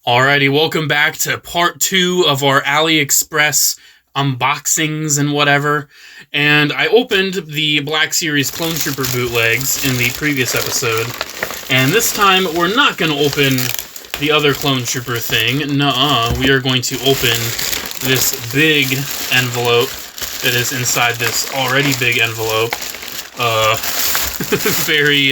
Alrighty, welcome back to part 2 of our AliExpress unboxings and whatever. And I opened the Black Series Clone Trooper bootlegs in the previous episode. And this time, we're not going to open the other Clone Trooper thing. Nuh-uh. We are going to open this big envelope that is inside this already big envelope. Very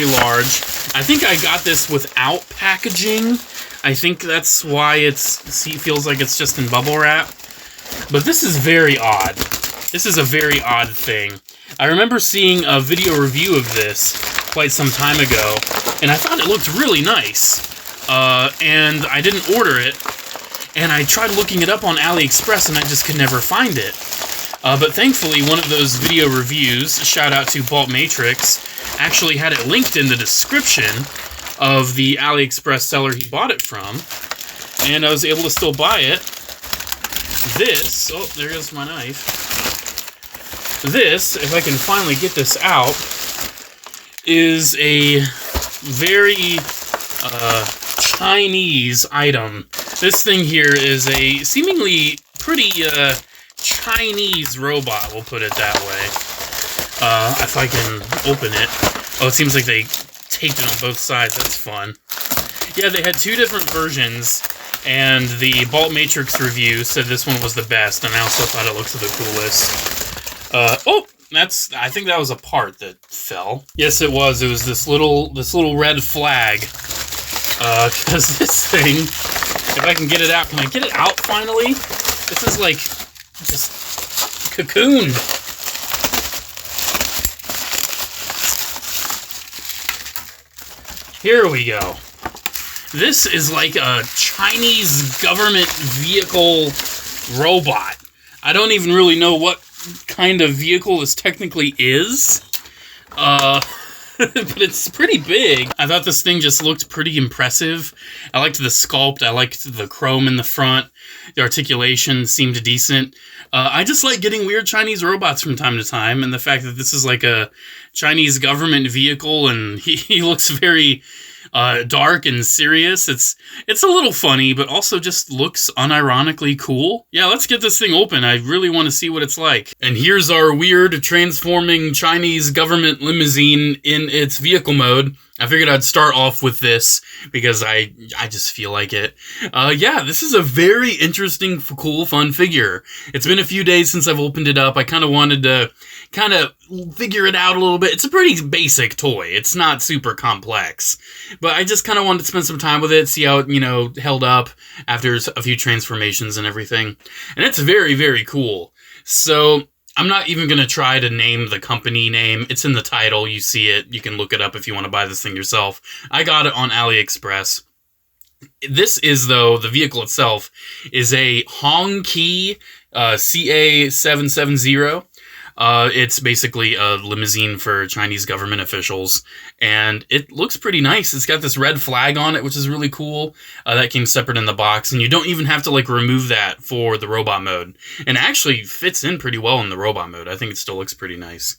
large. I think I got this without packaging. I think that's why it feels like it's just in bubble wrap. But this is very odd. This is a very odd thing. I remember seeing a video review of this quite some time ago, and I thought it looked really nice. And I didn't order it, and I tried looking it up on AliExpress, and I just could never find it. But thankfully, one of those video reviews, shout out to Bolt Matrix, actually had it linked in the description of the AliExpress seller he bought it from, and I was able to still buy it. This, oh, there goes my knife. This, if I can finally get this out, is a very Chinese item. This thing here is a seemingly pretty Chinese robot, we'll put it that way. If I can open it. Oh, it seems like they taped it on both sides. That's fun. Yeah, they had two different versions, and the Bolt Matrix review said this one was the best, and I also thought it looked the coolest. Oh, I think that was a part that fell. Yes, it was. It was this little red flag. Because this thing, if I can get it out, can I get it out finally? This is like just cocooned. Here we go. This is like a Chinese government vehicle robot. I don't even really know what kind of vehicle this technically is. But it's pretty big. I thought this thing just looked pretty impressive. I liked the sculpt. I liked the chrome in the front. The articulation seemed decent. I just like getting weird Chinese robots from time to time, and the fact that this is like a Chinese government vehicle, and he looks very dark and serious. It's a little funny, but also just looks unironically cool. Yeah, let's get this thing open. I really want to see what it's like. And here's our weird transforming Chinese government limousine in its vehicle mode. I figured I'd start off with this because I just feel like it. Yeah, this is a very interesting, cool, fun figure. It's been a few days since I've opened it up. I kind of wanted to figure it out a little bit. It's a pretty basic toy. It's not super complex. But I just kind of wanted to spend some time with it, see how it, held up after a few transformations and everything. And it's very, very cool. So I'm not even going to try to name the company name. It's in the title. You see it. You can look it up if you want to buy this thing yourself. I got it on AliExpress. This is, though, the vehicle itself is a Hongqi CA770. It's basically a limousine for Chinese government officials, and it looks pretty nice. It's got this red flag on it, which is really cool. That came separate in the box, and you don't even have to remove that for the robot mode. And it actually fits in pretty well in the robot mode. I think it still looks pretty nice.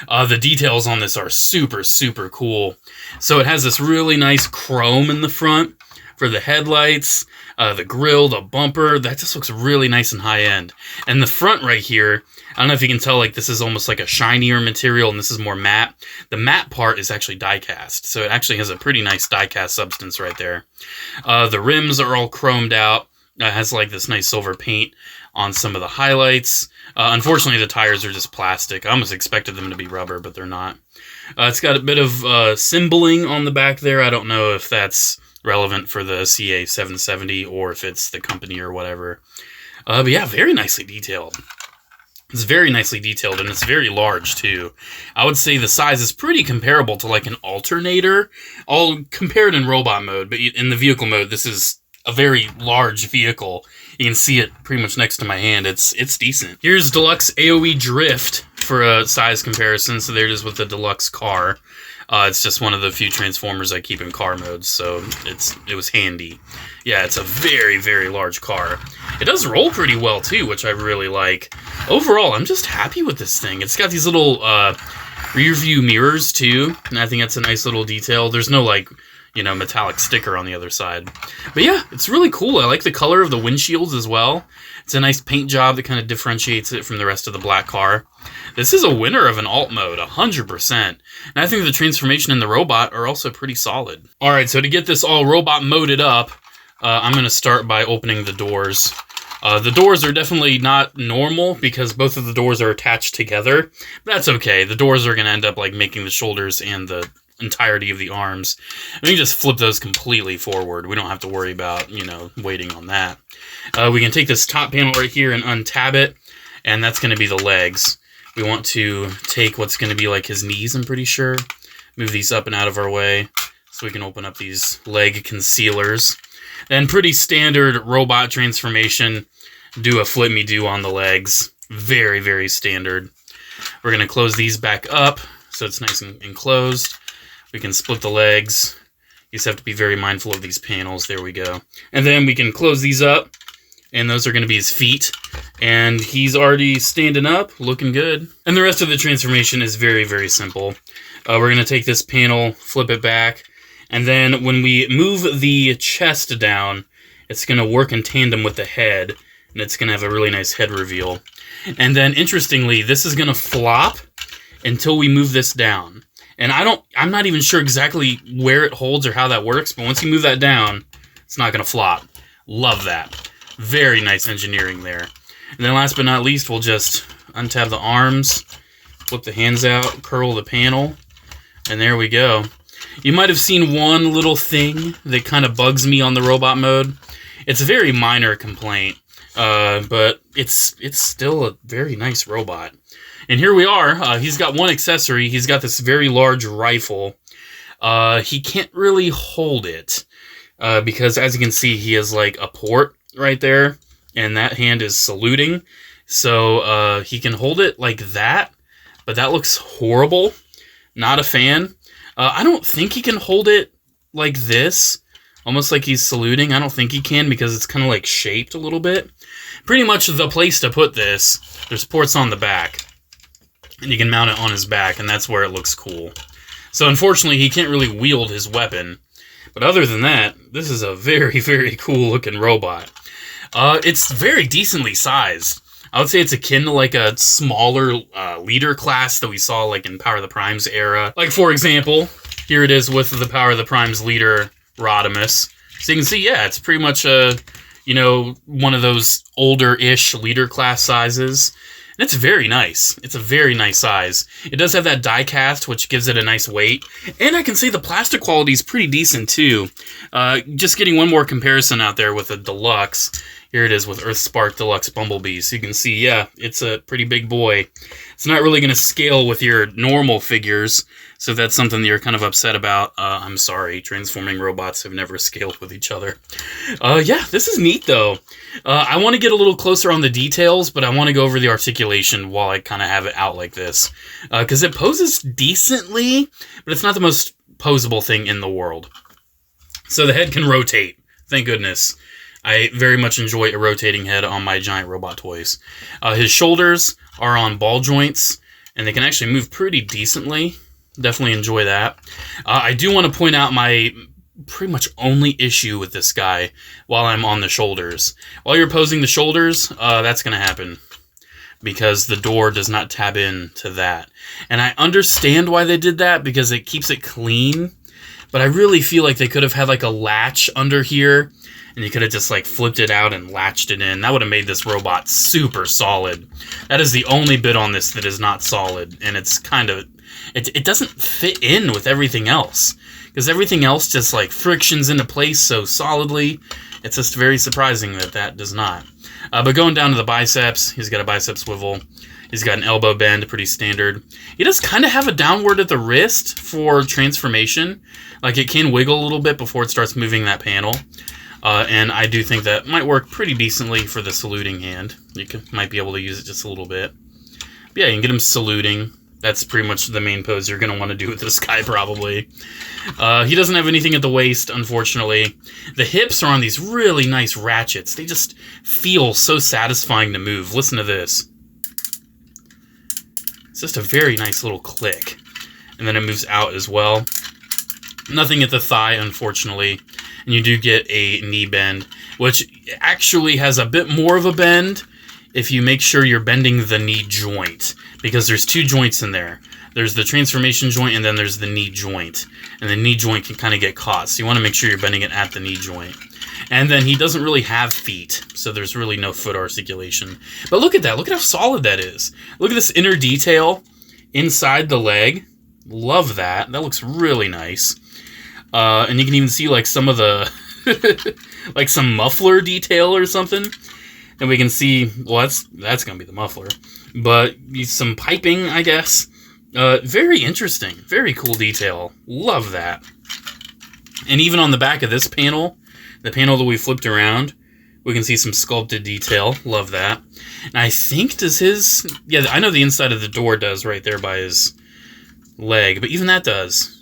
The details on this are super, super cool. So it has this really nice chrome in the front for the headlights, the grille, the bumper. That just looks really nice and high end. And the front right here, I don't know if you can tell, this is almost like a shinier material, and this is more matte. The matte part is actually die-cast, so it actually has a pretty nice die-cast substance right there. The rims are all chromed out. It has this nice silver paint on some of the highlights. Unfortunately, the tires are just plastic. I almost expected them to be rubber, but they're not. It's got a bit of symboling on the back there. I don't know if that's relevant for the CA770 or if it's the company or whatever. But yeah, very nicely detailed. It's very nicely detailed, and it's very large, too. I would say the size is pretty comparable to, an alternator. All compared in robot mode, but in the vehicle mode, this is a very large vehicle. You can see it pretty much next to my hand. It's decent. Here's Deluxe AOE Drift for a size comparison, so there it is with the Deluxe car. It's just one of the few Transformers I keep in car modes, so it was handy. Yeah, it's a very, very large car. It does roll pretty well, too, which I really like. Overall, I'm just happy with this thing. It's got these little rear view mirrors, too, and I think that's a nice little detail. There's no, you know, metallic sticker on the other side. But yeah, it's really cool. I like the color of the windshields as well. It's a nice paint job that kind of differentiates it from the rest of the black car. This is a winner of an alt mode, 100%. And I think the transformation and the robot are also pretty solid. All right, so to get this all robot moded up, I'm going to start by opening the doors. The doors are definitely not normal because both of the doors are attached together. But that's okay. The doors are going to end up like making the shoulders and the entirety of the arms. And we can just flip those completely forward. We don't have to worry about, you know, waiting on that. We can take this top panel right here and untab it, and that's going to be the legs. We want to take what's going to be like his knees, I'm pretty sure. Move these up and out of our way so we can open up these leg concealers. Then pretty standard robot transformation. Do a flip-me-do on the legs. Very, very standard. We're going to close these back up so it's nice and enclosed. We can split the legs. You just have to be very mindful of these panels. There we go. And then we can close these up, and those are going to be his feet. And he's already standing up, looking good. And the rest of the transformation is very, very simple. We're going to take this panel, flip it back, and then when we move the chest down, it's going to work in tandem with the head, and it's going to have a really nice head reveal. And then, interestingly, this is going to flop until we move this down. And I'm not even sure exactly where it holds or how that works, but once you move that down, it's not going to flop. Love that. Very nice engineering there. And then last but not least, we'll just untab the arms, flip the hands out, curl the panel, and there we go. You might have seen one little thing that kind of bugs me on the robot mode. It's a very minor complaint, but it's still a very nice robot. And here we are. He's got one accessory. He's got this very large rifle. He can't really hold it because, as you can see, he has like a port right there, and that hand is saluting. So he can hold it like that, but that looks horrible. Not a fan. I don't think he can hold it like this, almost like he's saluting. I don't think he can because it's kind of like shaped a little bit. Pretty much the place to put this, there's ports on the back. And you can mount it on his back, and that's where it looks cool. So unfortunately, he can't really wield his weapon. But other than that, this is a very, very cool-looking robot. It's very decently sized. I would say it's akin to like a smaller leader class that we saw like in Power of the Primes era. Like, for example, here it is with the Power of the Primes leader, Rodimus. So you can see, yeah, it's pretty much a, you know, one of those older-ish leader class sizes. And it's very nice. It's a very nice size. It does have that die cast, which gives it a nice weight. And I can say the plastic quality is pretty decent, too. Just getting one more comparison out there with the Deluxe. Here it is with Earthspark Deluxe Bumblebee. So you can see, yeah, it's a pretty big boy. It's not really going to scale with your normal figures. So if that's something that you're kind of upset about, I'm sorry. Transforming robots have never scaled with each other. Yeah, this is neat, though. I want to get a little closer on the details, but I want to go over the articulation while I kind of have it out like this. Because it poses decently, but it's not the most posable thing in the world. So the head can rotate. Thank goodness. I very much enjoy a rotating head on my giant robot toys. His shoulders are on ball joints, and they can actually move pretty decently. Definitely enjoy that. I do want to point out my pretty much only issue with this guy while I'm on the shoulders. While you're posing the shoulders, that's going to happen because the door does not tab in to that. And I understand why they did that because it keeps it clean, but I really feel like they could have had like a latch under here and you could have just like flipped it out and latched it in. That would have made this robot super solid. That is the only bit on this that is not solid, and it's kind of... It doesn't fit in with everything else, because everything else just like frictions into place so solidly. It's just very surprising that that does not. But going down to the biceps, he's got a bicep swivel. He's got an elbow bend, pretty standard. He does kind of have a downward at the wrist for transformation. Like it can wiggle a little bit before it starts moving that panel. And I do think that might work pretty decently for the saluting hand. You might be able to use it just a little bit. But yeah, you can get him saluting. That's pretty much the main pose you're going to want to do with this guy, probably. He doesn't have anything at the waist, unfortunately. The hips are on these really nice ratchets. They just feel so satisfying to move. Listen to this. It's just a very nice little click. And then it moves out as well. Nothing at the thigh, unfortunately. And you do get a knee bend, which actually has a bit more of a bend if you make sure you're bending the knee joint, because there's two joints in there. There's the transformation joint, and then there's the knee joint. And the knee joint can kind of get caught, so you want to make sure you're bending it at the knee joint. And then he doesn't really have feet, so there's really no foot articulation. But look at that. Look at how solid that is. Look at this inner detail inside the leg. Love that. That looks really nice. And you can even see like some of the, like some muffler detail or something. And we can see, well, that's going to be the muffler. But some piping, I guess. Very interesting. Very cool detail. Love that. And even on the back of this panel, the panel that we flipped around, we can see some sculpted detail. Love that. And I think does his... Yeah, I know the inside of the door does right there by his leg. But even that does.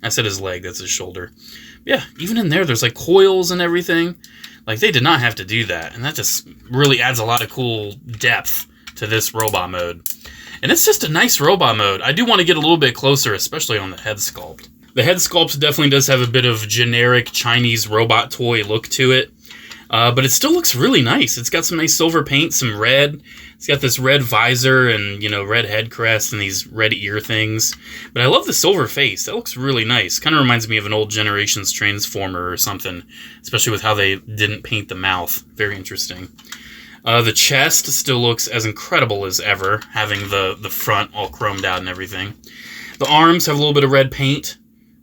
I said his leg. That's his shoulder. Yeah, even in there, there's like coils and everything. Like, they did not have to do that. And that just really adds a lot of cool depth to this robot mode. And it's just a nice robot mode. I do want to get a little bit closer, especially on the head sculpt. The head sculpt definitely does have a bit of generic Chinese robot toy look to it. But it still looks really nice. It's got some nice silver paint, some red. It's got this red visor and, you know, red head crest and these red ear things. But I love the silver face. That looks really nice. Kind of reminds me of an old Generations Transformer or something. Especially with how they didn't paint the mouth. Very interesting. The chest still looks as incredible as ever, having the front all chromed out and everything. The arms have a little bit of red paint.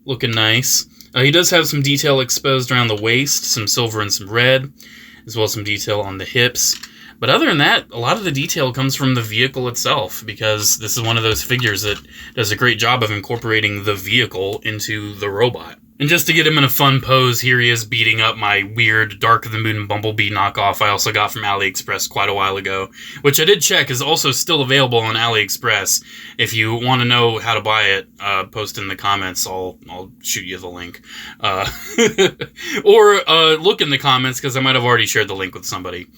Looking nice. He does have some detail exposed around the waist, some silver and some red, as well as some detail on the hips. But other than that, a lot of the detail comes from the vehicle itself, because this is one of those figures that does a great job of incorporating the vehicle into the robot. And just to get him in a fun pose, here he is beating up my weird Dark of the Moon Bumblebee knockoff I also got from AliExpress quite a while ago, which I did check is also still available on AliExpress. If you want to know how to buy it, post in the comments. I'll shoot you the link. Or look in the comments, because I might have already shared the link with somebody.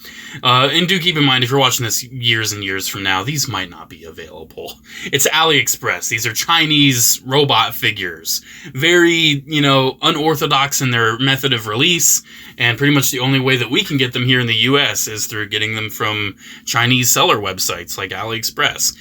And do keep in mind, if you're watching this years and years from now, these might not be available. It's AliExpress. These are Chinese robot figures. Very, you know, unorthodox in their method of release, and pretty much the only way that we can get them here in the US is through getting them from Chinese seller websites like AliExpress.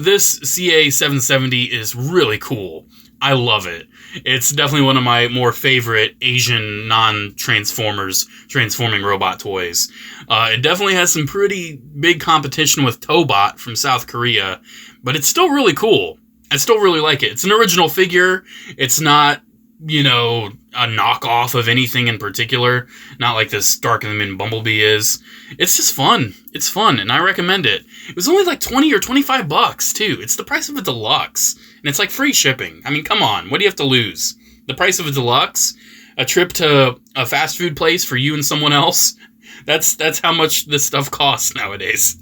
This CA770 is really cool. I love it. It's definitely one of my more favorite Asian non-Transformers transforming robot toys. It definitely has some pretty big competition with Tobot from South Korea, but it's still really cool. I still really like it. It's an original figure. It's not, you know, a knockoff of anything in particular. Not like this Dark of the Moon Bumblebee is. It's just fun. It's fun, and I recommend it. It was only like 20 or 25 bucks, too. It's the price of a deluxe, and it's like free shipping. I mean, come on. What do you have to lose? The price of a deluxe? A trip to a fast food place for you and someone else? That's how much this stuff costs nowadays.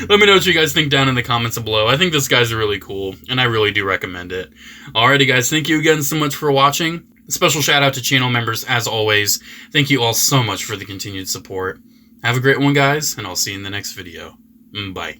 Let me know what you guys think down in the comments below. I think this guy's really cool, and I really do recommend it. Alrighty, guys. Thank you again so much for watching. A special shout out to channel members, as always. Thank you all so much for the continued support. Have a great one, guys, and I'll see you in the next video. Bye.